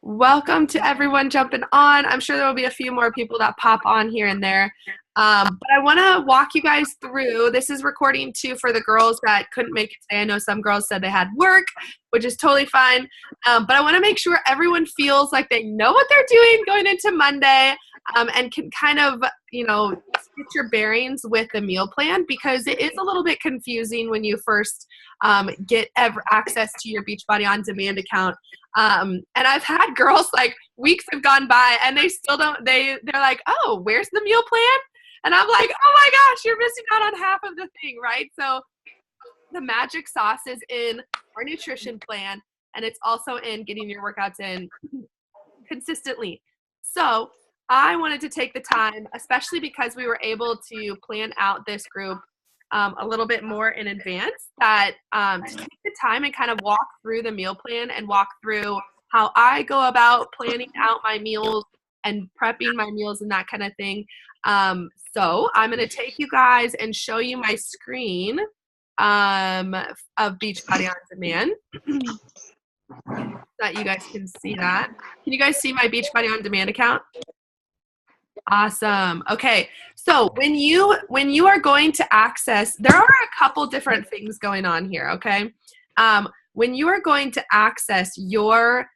Welcome to everyone jumping on. I'm sure there will be a few more people that pop on here and there. But I want to walk you guys through. This is recording too for the girls that couldn't make it today. I know some girls said they had work, which is totally fine. But I want to make sure everyone feels like they know what they're doing going into Monday, and can kind of, get your bearings with the meal plan, because it is a little bit confusing when you first get access to your Beachbody On Demand account. And I've had girls, like, weeks have gone by and they still don't, they're like, oh, where's the meal plan? And I'm like, oh my gosh, you're missing out on half of the thing, right? So the magic sauce is in our nutrition plan, and it's also in getting your workouts in consistently. So I wanted to take the time, especially because we were able to plan out this group a little bit more in advance, that to take the time and kind of walk through the meal plan and walk through how I go about planning out my meals and prepping my meals and that kind of thing. So I'm going to take you guys and show you my screen of Beachbody On Demand that you guys can see that. Can you guys see my Beachbody On Demand account? Awesome. Okay. So when you are going to access, there are a couple different things going on here. Okay. When you are going to access your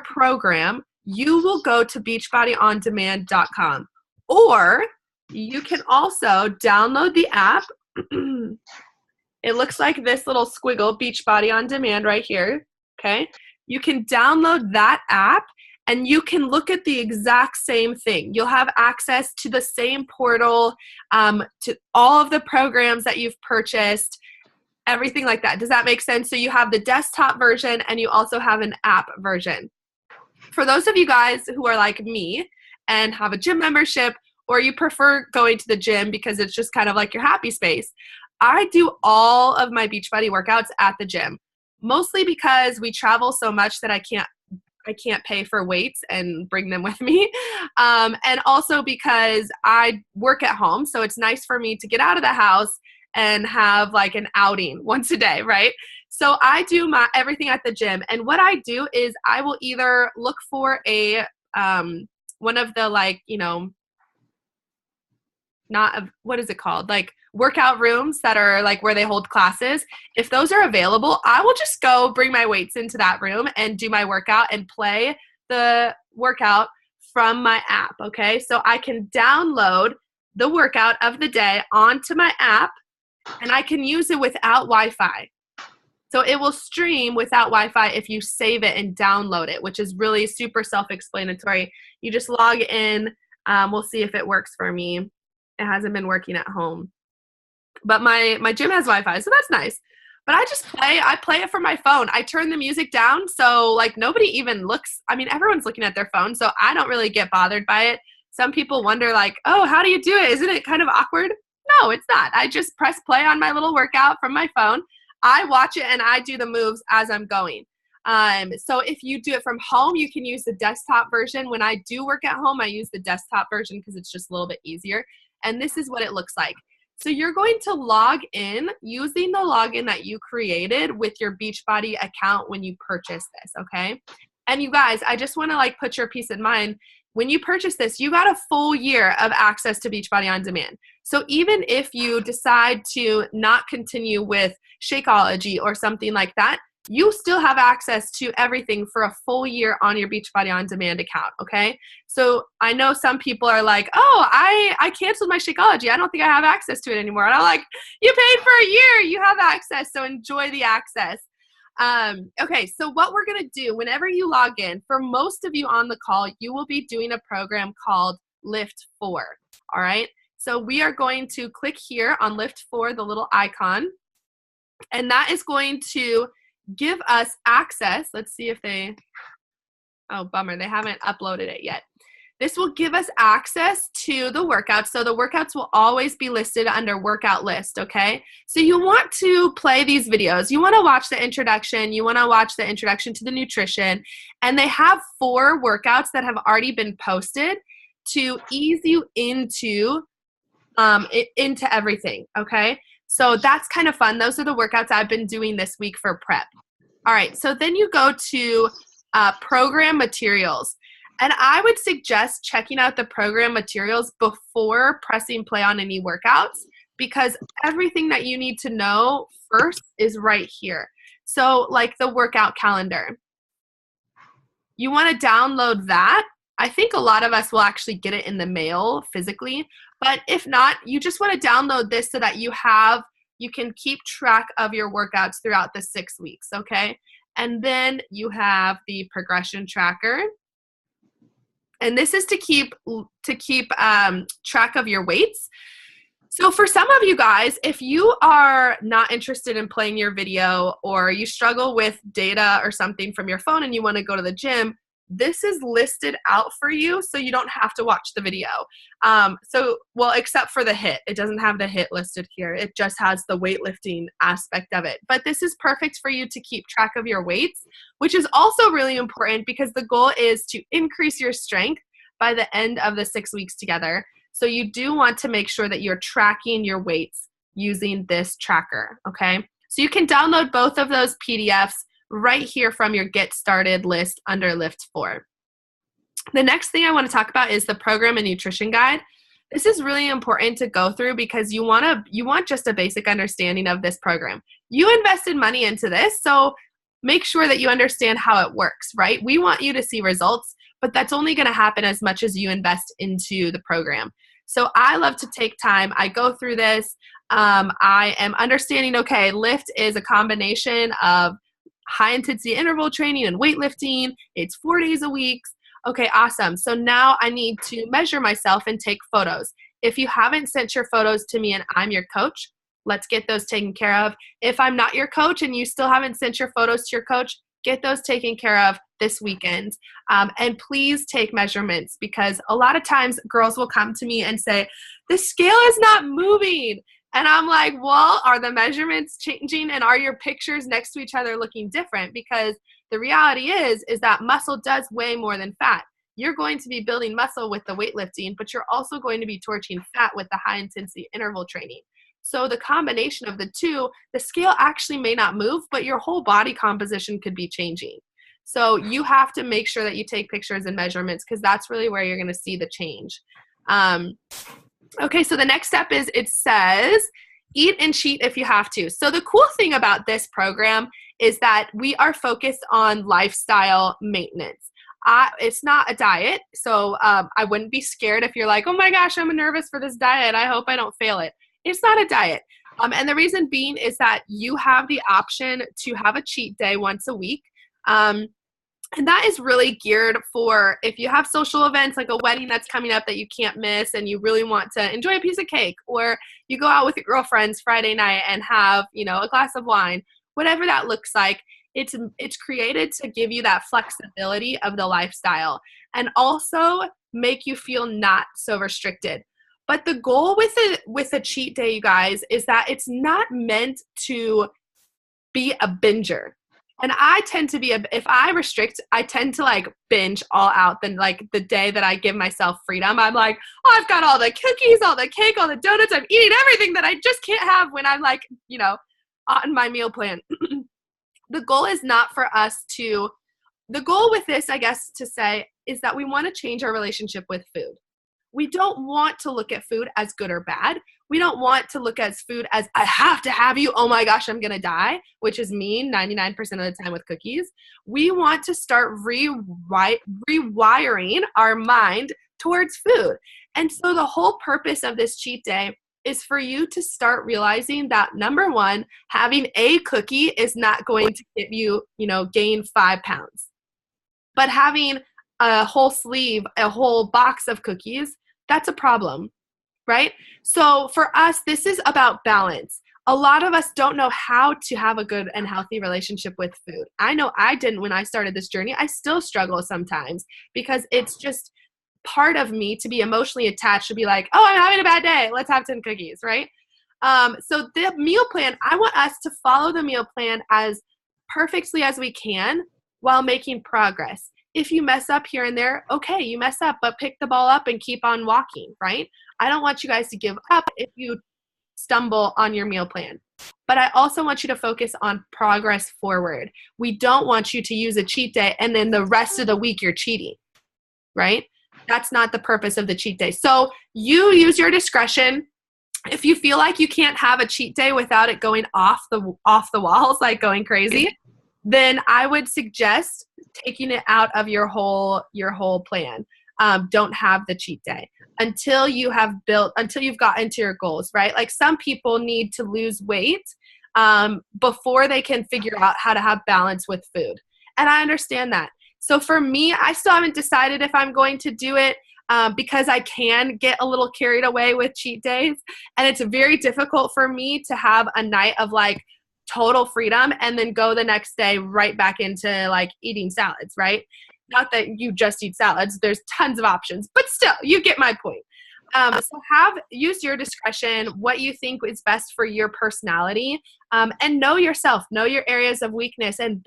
program, you will go to beachbodyondemand.com, or you can also download the app. It looks like this little squiggle, Beachbody On Demand, right here. Okay. You can download that app and you can look at the exact same thing. You'll have access to the same portal, to all of the programs that you've purchased, everything like that. Does that make sense? So you have the desktop version and you also have an app version. For those of you guys who are like me and have a gym membership, or you prefer going to the gym because it's just kind of like your happy space, I do all of my Beachbody workouts at the gym, mostly because we travel so much that I can't pay for weights and bring them with me. And also because I work at home, so it's nice for me to get out of the house and have like an outing once a day, right? So I do my everything at the gym. And what I do is I will either look for a one of the, like, what is it called? Like workout rooms that are like where they hold classes. If those are available, I will just go bring my weights into that room and do my workout and play the workout from my app. Okay. So I can download the workout of the day onto my app, and I can use it without Wi-Fi. So it will stream without Wi-Fi if you save it and download it, which is really super self-explanatory. You just log in. We'll see if it works for me. It hasn't been working at home, but my gym has Wi-Fi, so that's nice. But I play it from my phone. I turn the music down, so like nobody even looks. I mean, everyone's looking at their phone, so I don't really get bothered by it. Some people wonder, like, oh, how do you do it? Isn't it kind of awkward? No, it's not. I just press play on my little workout from my phone. I watch it and I do the moves as I'm going. So if you do it from home, you can use the desktop version. When I do work at home, I use the desktop version because it's just a little bit easier. And this is what it looks like. So you're going to log in using the login that you created with your Beachbody account when you purchase this, okay? And you guys, I just want to like put your peace in mind. When you purchase this, you got a full year of access to Beachbody On Demand. So even if you decide to not continue with Shakeology or something like that, you still have access to everything for a full year on your Beachbody On Demand account, okay? So I know some people are like, oh, I canceled my Shakeology. I don't think I have access to it anymore. And I'm like, you paid for a year. You have access, so enjoy the access. Okay, so what we're going to do whenever you log in, for most of you on the call, you will be doing a program called LIIFT4, all right? So we are going to click here on LIIFT4, the little icon, and that is going to give us access. Let's see if oh, bummer, they haven't uploaded it yet. This will give us access to the workouts. So the workouts will always be listed under workout list, okay? So you want to play these videos. You want to watch the introduction. You want to watch the introduction to the nutrition. And they have 4 workouts that have already been posted to ease you into everything, okay? So that's kind of fun. Those are the workouts I've been doing this week for prep. All right, so then you go to program materials. And I would suggest checking out the program materials before pressing play on any workouts, because everything that you need to know first is right here. So like the workout calendar, you want to download that. I think a lot of us will actually get it in the mail physically, but if not, you just want to download this so that you can keep track of your workouts throughout the 6 weeks, okay? And then you have the progression tracker. And this is to keep track of your weights. So for some of you guys, if you are not interested in playing your video, or you struggle with data or something from your phone and you want to go to the gym, this is listed out for you so you don't have to watch the video. Well, except for the HIIT. It doesn't have the HIIT listed here. It just has the weightlifting aspect of it. But this is perfect for you to keep track of your weights, which is also really important because the goal is to increase your strength by the end of the 6 weeks together. So you do want to make sure that you're tracking your weights using this tracker, okay? So you can download both of those PDFs right here from your Get Started list under LIIFT4. The next thing I want to talk about is the program and nutrition guide. This is really important to go through because you want just a basic understanding of this program. You invested money into this, so make sure that you understand how it works, right? We want you to see results, but that's only going to happen as much as you invest into the program. So I love to take time. I go through this. I am understanding, okay, LIIFT is a combination of high intensity interval training and weightlifting. It's 4 days a week. Okay, awesome. So now I need to measure myself and take photos. If you haven't sent your photos to me and I'm your coach, let's get those taken care of. If I'm not your coach and you still haven't sent your photos to your coach, get those taken care of this weekend. And please take measurements, because a lot of times girls will come to me and say, the scale is not moving. And I'm like, well, are the measurements changing, and are your pictures next to each other looking different? Because the reality is that muscle does weigh more than fat. You're going to be building muscle with the weightlifting, but you're also going to be torching fat with the high intensity interval training. So the combination of the two, the scale actually may not move, but your whole body composition could be changing. So you have to make sure that you take pictures and measurements, because that's really where you're going to see the change. Okay, so the next step is, it says eat and cheat if you have to. So the cool thing about this program is that we are focused on lifestyle maintenance. It's not a diet, so I wouldn't be scared if you're like, oh my gosh, I'm nervous for this diet. I hope I don't fail it. It's not a diet. And the reason being is that you have the option to have a cheat day once a week. And that is really geared for if you have social events like a wedding that's coming up that you can't miss and you really want to enjoy a piece of cake, or you go out with your girlfriends Friday night and have, a glass of wine, whatever that looks like. It's created to give you that flexibility of the lifestyle and also make you feel not so restricted. But the goal with a cheat day, you guys, is that it's not meant to be a binger. And I tend to be if I restrict, I tend to like binge all out. Then like the day that I give myself freedom, I'm like, oh, I've got all the cookies, all the cake, all the donuts. I'm eating everything that I just can't have when I'm like, on my meal plan. The goal is not for us to, the goal with this, I guess, to say is that we want to change our relationship with food. We don't want to look at food as good or bad. We don't want to look at food as, I have to have you, oh my gosh, I'm going to die, which is me 99% of the time with cookies. We want to start rewiring our mind towards food. And so the whole purpose of this cheat day is for you to start realizing that, number one, having a cookie is not going to get you, gain 5 pounds. But having a whole sleeve, a whole box of cookies, that's a problem, right? So for us, this is about balance. A lot of us don't know how to have a good and healthy relationship with food. I know I didn't when I started this journey. I still struggle sometimes because it's just part of me to be emotionally attached, to be like, oh, I'm having a bad day, let's have 10 cookies, right? So the meal plan, I want us to follow the meal plan as perfectly as we can while making progress. If you mess up here and there, okay, you mess up, but pick the ball up and keep on walking, right? I don't want you guys to give up if you stumble on your meal plan. but I also want you to focus on progress forward. We don't want you to use a cheat day and then the rest of the week you're cheating, right? That's not the purpose of the cheat day. So you use your discretion. If you feel like you can't have a cheat day without it going off the walls, like going crazy, then I would suggest taking it out of your whole plan. Don't have the cheat day until you've gotten to your goals, right? Like some people need to lose weight before they can figure out how to have balance with food. And I understand that. So for me, I still haven't decided if I'm going to do it because I can get a little carried away with cheat days. And it's very difficult for me to have a night of like total freedom and then go the next day right back into like eating salads, right? Not that you just eat salads. There's tons of options, but still, you get my point. So use your discretion, what you think is best for your personality, and know yourself, know your areas of weakness, and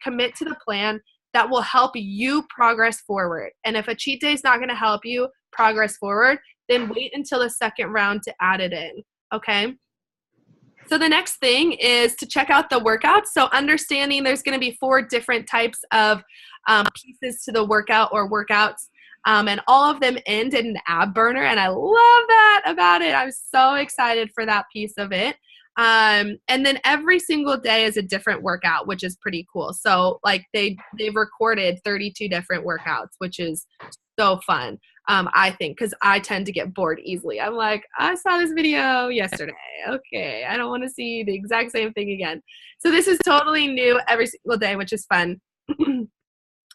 commit to the plan that will help you progress forward. And if a cheat day is not going to help you progress forward, then wait until the second round to add it in, okay? So the next thing is to check out the workouts. So understanding there's going to be 4 different types of pieces to the workout or workouts, and all of them end in an ab burner, and I love that about it. I'm so excited for that piece of it. And then every single day is a different workout, which is pretty cool. So like they've recorded 32 different workouts, which is so fun. I think, because I tend to get bored easily. I'm like, I saw this video yesterday. Okay, I don't want to see the exact same thing again. So this is totally new every single day, which is fun.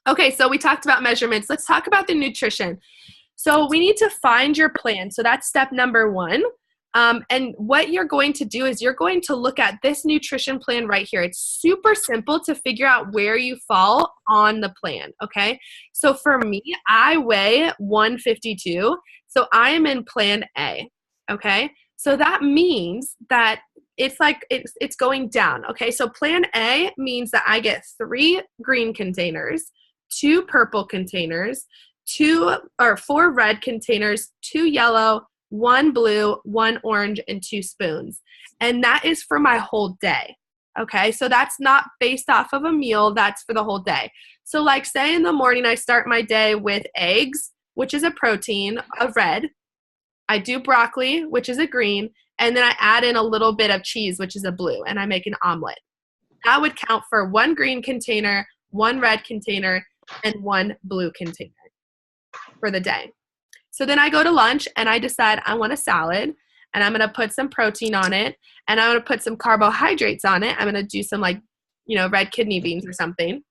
Okay, so we talked about measurements. Let's talk about the nutrition. So we need to find your plan. So that's step number 1. And what you're going to do is you're going to look at this nutrition plan right here. It's super simple to figure out where you fall on the plan, okay? So for me, I weigh 152, so I am in plan A, okay? So that means that it's going down, okay? So plan A means that I get 3 green containers, 2 purple containers, 4 red containers, 2 yellow, 1 blue, 1 orange, and 2 spoons. And that is for my whole day. Okay, so that's not based off of a meal, that's for the whole day. So like say in the morning I start my day with eggs, which is a protein, a red. I do broccoli, which is a green, and then I add in a little bit of cheese, which is a blue, and I make an omelet. That would count for 1 green container, 1 red container, and 1 blue container for the day. So then I go to lunch and I decide I want a salad, and I'm going to put some protein on it, and I'm going to put some carbohydrates on it. I'm going to do some red kidney beans or something.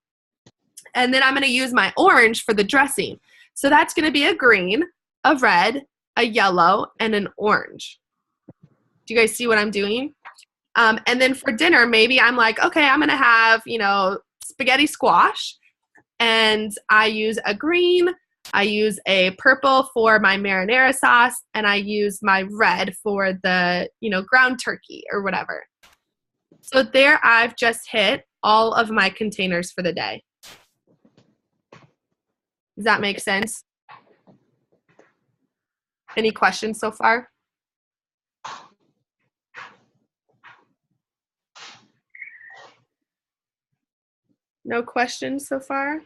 And then I'm going to use my orange for the dressing. So that's going to be a green, a red, a yellow, and an orange. Do you guys see what I'm doing? And then for dinner, maybe I'm like, okay, I'm going to have, spaghetti squash, and I use a green, I use a purple for my marinara sauce, and I use my red for the, ground turkey or whatever. So there I've just hit all of my containers for the day. Does that make sense? Any questions so far? No questions so far?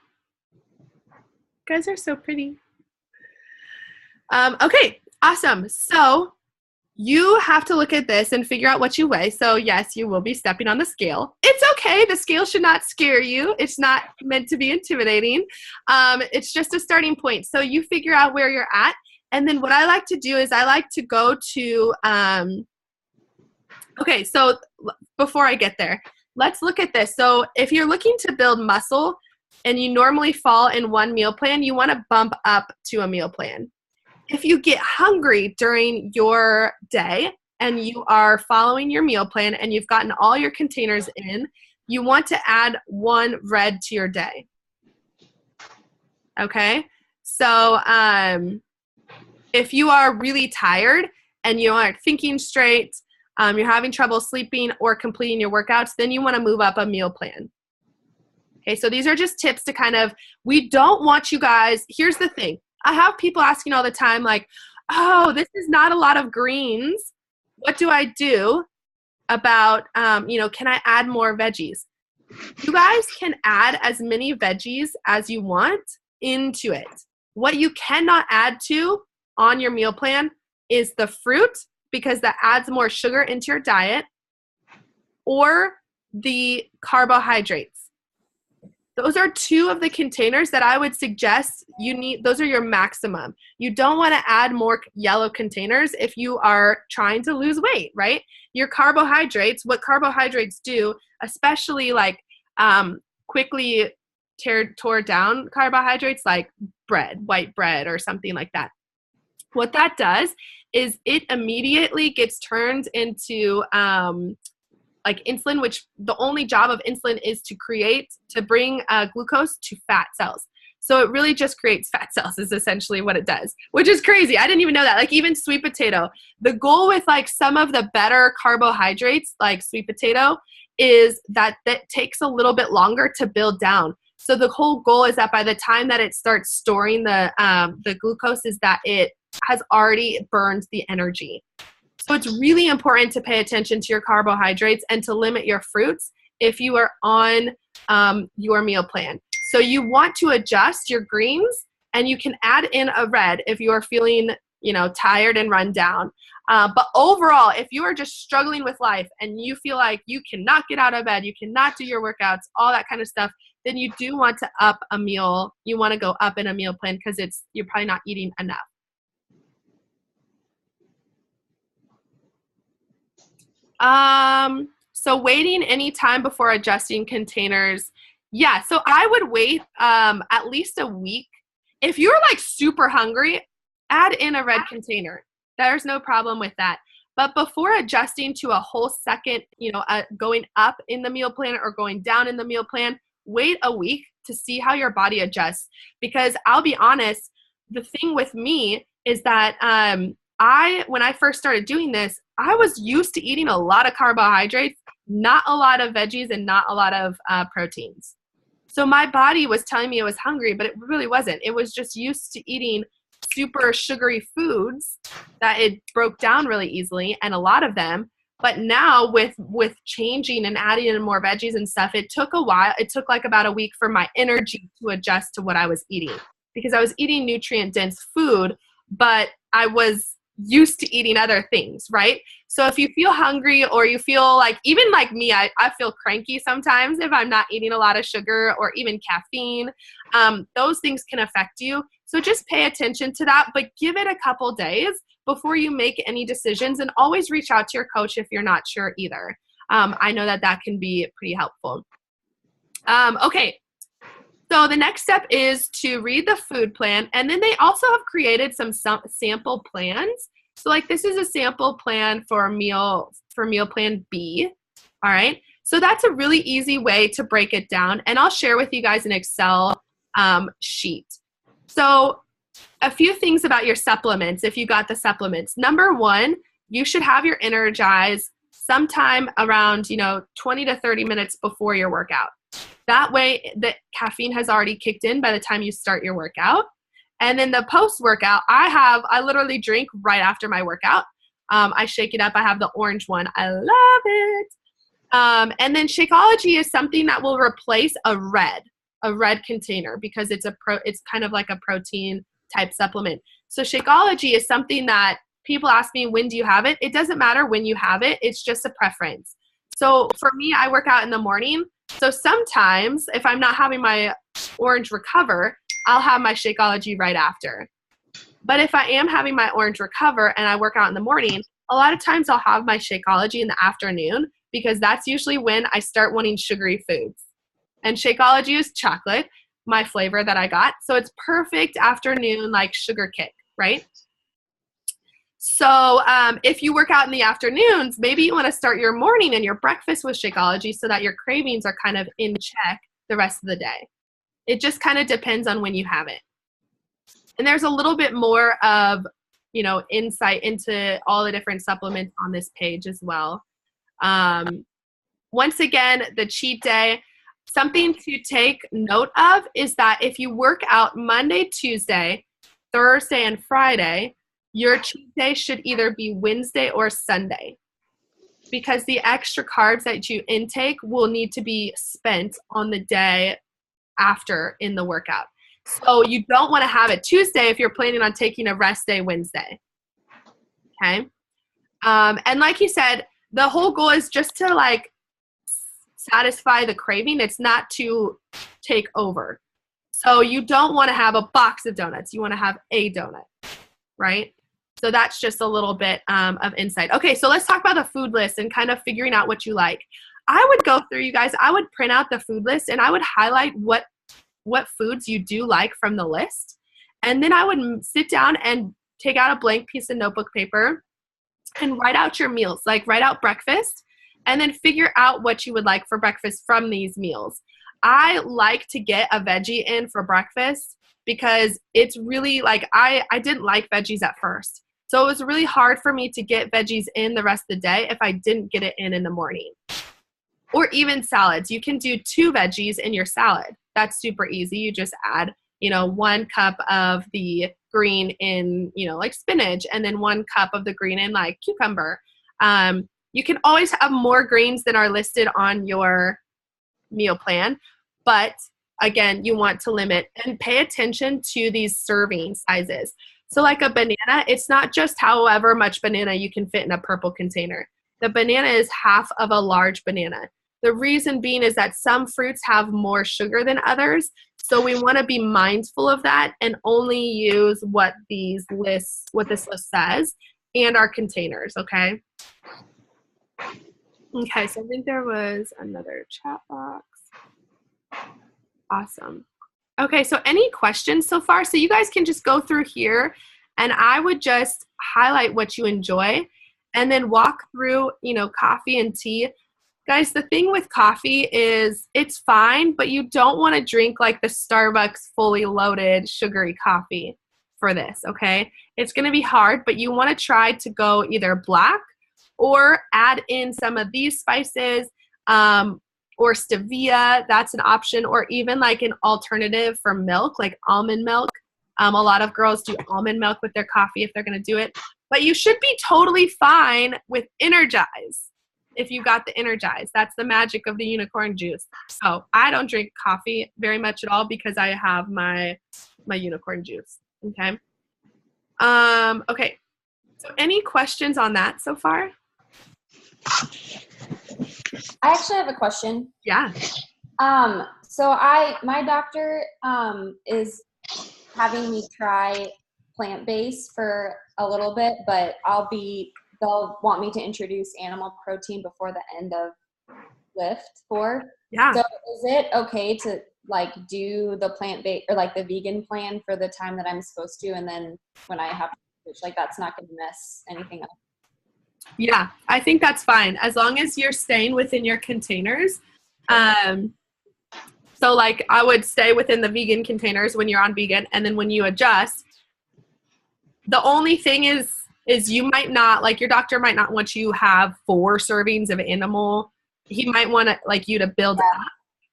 You guys are so pretty. Okay, awesome. So you have to look at this and figure out what you weigh. So yes, you will be stepping on the scale. It's okay. The scale should not scare you. It's not meant to be intimidating. It's just a starting point. So you figure out where you're at. And then what I like to do is I like to go to, okay, so before I get there, let's look at this. So if you're looking to build muscle and you normally fall in one meal plan, you want to bump up to a meal plan. If you get hungry during your day and you are following your meal plan and you've gotten all your containers in, you want to add 1 red to your day. Okay? So if you are really tired and you aren't thinking straight, you're having trouble sleeping or completing your workouts, then you want to move up a meal plan. Okay, so these are just tips to we don't want you guys, here's the thing. I have people asking all the time like, oh, this is not a lot of greens. What do I do? about, can I add more veggies? You guys can add as many veggies as you want into it. What you cannot add to on your meal plan is the fruit, because that adds more sugar into your diet, or the carbohydrates. Those are two of the containers that I would suggest you need. Those are your maximum. You don't want to add more yellow containers if you are trying to lose weight, right? Your carbohydrates, what carbohydrates do, especially like quickly tore down carbohydrates like bread, white bread or something like that. What that does is it immediately gets turned into like insulin, which the only job of insulin is to bring glucose to fat cells. So it really just creates fat cells is essentially what it does, which is crazy. I didn't even know that. Like even sweet potato, the goal with like some of the better carbohydrates, like sweet potato, is that takes a little bit longer to build down. So the whole goal is that by the time that it starts storing the glucose is that it has already burned the energy. So it's really important to pay attention to your carbohydrates and to limit your fruits if you are on your meal plan. So you want to adjust your greens, and you can add in a red if you are feeling, tired and run down. But overall, if you are just struggling with life and you feel like you cannot get out of bed, you cannot do your workouts, all that kind of stuff, then you do want to up a meal. You want to go up in a meal plan because you're probably not eating enough. So waiting any time before adjusting containers. Yeah, so I would wait at least a week. If you're like super hungry, add in a red container. There's no problem with that. But before adjusting to a whole second, going up in the meal plan or going down in the meal plan, wait a week to see how your body adjusts. Because I'll be honest, the thing with me is that when I first started doing this, I was used to eating a lot of carbohydrates, not a lot of veggies, and not a lot of proteins. So my body was telling me it was hungry, but it really wasn't. It was just used to eating super sugary foods that it broke down really easily, and a lot of them. But now with changing and adding in more veggies and stuff, it took a while. It took like about a week for my energy to adjust to what I was eating, because I was eating nutrient-dense food, but I was used to eating other things, right? So if you feel hungry, or you feel like, even like me, I feel cranky sometimes if I'm not eating a lot of sugar or even caffeine. Those things can affect you. So just pay attention to that, but give it a couple days before you make any decisions, and always reach out to your coach if you're not sure either. I know that can be pretty helpful. Okay. So the next step is to read the food plan, and then they also have created some sample plans. So like this is a sample plan for meal plan B. All right. So that's a really easy way to break it down, and I'll share with you guys an Excel sheet. So a few things about your supplements, if you got the supplements. Number one, you should have your Energize sometime around 20 to 30 minutes before your workout. That way the caffeine has already kicked in by the time you start your workout. And then the post-workout, I literally drink right after my workout. I shake it up. I have the orange one. I love it. And then Shakeology is something that will replace a red container, because it's kind of like a protein type supplement. So Shakeology is something that people ask me, when do you have it? It doesn't matter when you have it. It's just a preference. So for me, I work out in the morning. So sometimes if I'm not having my Orange Recover, I'll have my Shakeology right after. But if I am having my Orange Recover and I work out in the morning, a lot of times I'll have my Shakeology in the afternoon, because that's usually when I start wanting sugary foods. And Shakeology is chocolate, my flavor that I got. So it's perfect afternoon, like sugar kick, right? So if you work out in the afternoons, maybe you want to start your morning and your breakfast with Shakeology so that your cravings are kind of in check the rest of the day. It just kind of depends on when you have it. And there's a little bit more of, insight into all the different supplements on this page as well. Once again, the cheat day, something to take note of is that if you work out Monday, Tuesday, Thursday, and Friday, your cheat day should either be Wednesday or Sunday. because the extra carbs that you intake will need to be spent on the day after in the workout. So you don't want to have it Tuesday if you're planning on taking a rest day Wednesday. Okay. And like you said, the whole goal is just to like satisfy the craving. It's not to take over. So you don't want to have a box of donuts. You want to have a donut, right? So that's just a little bit of insight. Okay, so let's talk about the food list and kind of figuring out what you like. I would go through, you guys, I would print out the food list and I would highlight what foods you do like from the list. And then I would sit down and take out a blank piece of notebook paper and write out your meals, like write out breakfast, and then figure out what you would like for breakfast from these meals. I like to get a veggie in for breakfast because it's really like, I didn't like veggies at first. So it was really hard for me to get veggies in the rest of the day if I didn't get it in the morning. Or even salads. You can do 2 veggies in your salad. That's super easy. You just add, 1 cup of the green in, like spinach, and then 1 cup of the green in like cucumber. You can always have more greens than are listed on your meal plan, but again, you want to limit and pay attention to these serving sizes. So like a banana, it's not just however much banana you can fit in a purple container. The banana is half of a large banana. The reason being is that some fruits have more sugar than others. So we want to be mindful of that and only use what this list says and our containers, okay? Okay, so I think there was another chat box. Awesome. Okay, so any questions so far? So you guys can just go through here and I would just highlight what you enjoy and then walk through, coffee and tea. Guys, the thing with coffee is it's fine, but you don't want to drink like the Starbucks fully loaded sugary coffee for this, okay? It's going to be hard, but you want to try to go either black or add in some of these spices, or stevia, that's an option, or even like an alternative for milk, like almond milk. A lot of girls do almond milk with their coffee if they're going to do it. But you should be totally fine with Energize if you got the Energize. That's the magic of the unicorn juice. So I don't drink coffee very much at all because I have my unicorn juice. Okay. Okay. So any questions on that so far? I actually have a question. Yeah. So my doctor is having me try plant-based for a little bit, but they'll want me to introduce animal protein before the end of LIIFT4. Yeah. So is it okay to like do the plant-based or like the vegan plan for the time that I'm supposed to, and then when I have to switch, like that's not going to mess anything up? Yeah, I think that's fine as long as you're staying within your containers. So like I would stay within the vegan containers when you're on vegan, and then when you adjust, the only thing is you might not, like your doctor might not want you to have 4 servings of animal. He might want to like you to build up.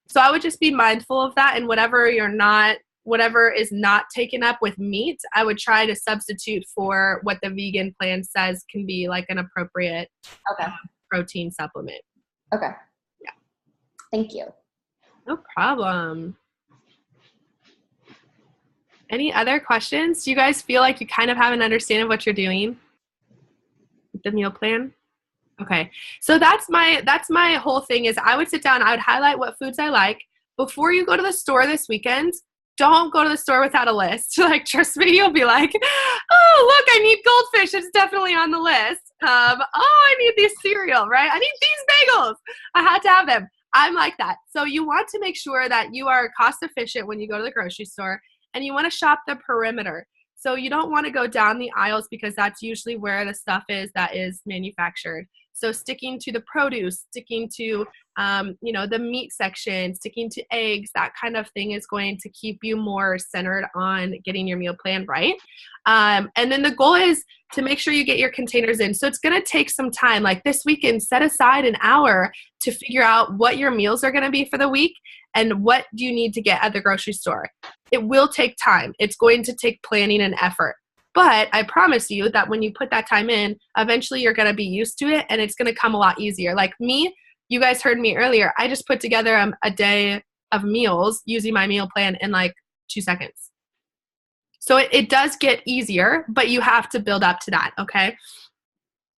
So I would just be mindful of that, and whatever is not taken up with meat, I would try to substitute for what the vegan plan says can be like an appropriate protein supplement. Okay. Yeah. Thank you. No problem. Any other questions? Do you guys feel like you kind of have an understanding of what you're doing with the meal plan? Okay. So that's my whole thing is I would sit down, I would highlight what foods I like. Before you go to the store this weekend, don't go to the store without a list. Like, trust me, you'll be like, oh, look, I need goldfish. It's definitely on the list. Oh, I need this cereal, right? I need these bagels. I had to have them. I'm like that. So you want to make sure that you are cost efficient when you go to the grocery store, and you want to shop the perimeter. So you don't want to go down the aisles because that's usually where the stuff is that is manufactured. So sticking to the produce, sticking to, the meat section, sticking to eggs, that kind of thing is going to keep you more centered on getting your meal plan right. And then the goal is to make sure you get your containers in. So it's going to take some time. Like this weekend, set aside an hour to figure out what your meals are going to be for the week and what do you need to get at the grocery store. It will take time. It's going to take planning and effort. But I promise you that when you put that time in, eventually you're going to be used to it and it's going to come a lot easier. Like me, you guys heard me earlier, I just put together a day of meals using my meal plan in like 2 seconds. So it does get easier, but you have to build up to that, okay?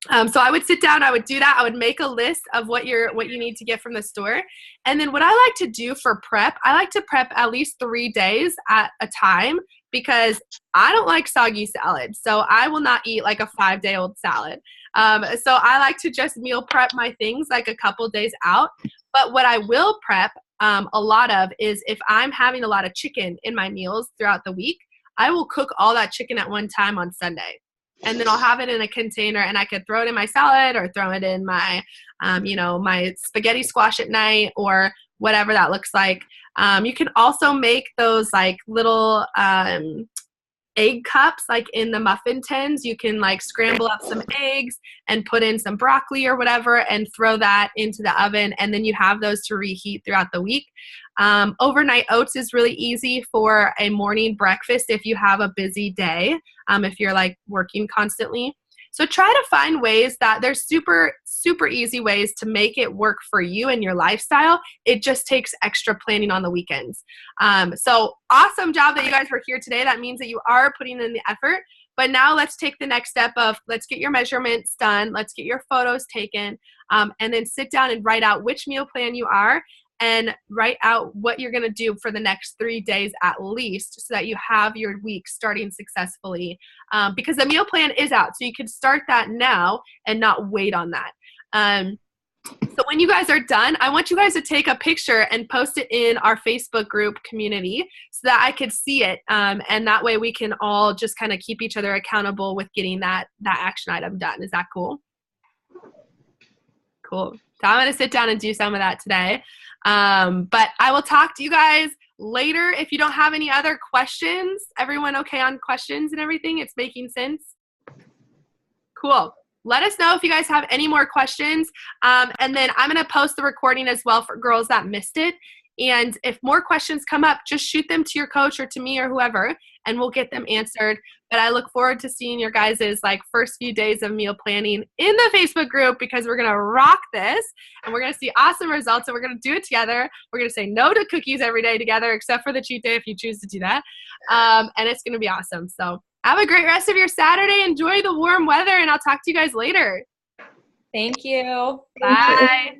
So I would sit down, I would do that. I would make a list of what you need to get from the store. And then what I like to do for prep, I like to prep at least 3 days at a time because I don't like soggy salad. So I will not eat like a 5-day-old salad. So I like to just meal prep my things like a couple days out. But what I will prep a lot of is if I'm having a lot of chicken in my meals throughout the week, I will cook all that chicken at one time on Sunday. And then I'll have it in a container and I could throw it in my salad or throw it in my, my spaghetti squash at night or whatever that looks like. You can also make those like little egg cups like in the muffin tins. You can like scramble up some eggs and put in some broccoli or whatever and throw that into the oven, and then you have those to reheat throughout the week. Overnight oats is really easy for a morning breakfast if you have a busy day, if you're like working constantly. So try to find ways that there's super, super easy ways to make it work for you and your lifestyle. It just takes extra planning on the weekends. So awesome job that you guys were here today. That means that you are putting in the effort. But now let's take the next step of let's get your measurements done. Let's get your photos taken, and then sit down and write out which meal plan you are and write out what you're going to do for the next 3 days at least so that you have your week starting successfully, because the meal plan is out. So you can start that now and not wait on that. So when you guys are done, I want you guys to take a picture and post it in our Facebook group community so that I could see it. And that way we can all just kind of keep each other accountable with getting that action item done. Is that cool? Cool. So I'm going to sit down and do some of that today. But I will talk to you guys later. If you don't have any other questions, everyone okay on questions and everything? It's making sense? Cool. Let us know if you guys have any more questions. And then I'm going to post the recording as well for girls that missed it. And if more questions come up, just shoot them to your coach or to me or whoever, and we'll get them answered. But I look forward to seeing your guys' like first few days of meal planning in the Facebook group, because we're going to rock this and we're going to see awesome results, and we're going to do it together. We're going to say no to cookies every day together, except for the cheat day if you choose to do that. And it's going to be awesome. So have a great rest of your Saturday. Enjoy the warm weather, and I'll talk to you guys later. Thank you. Bye.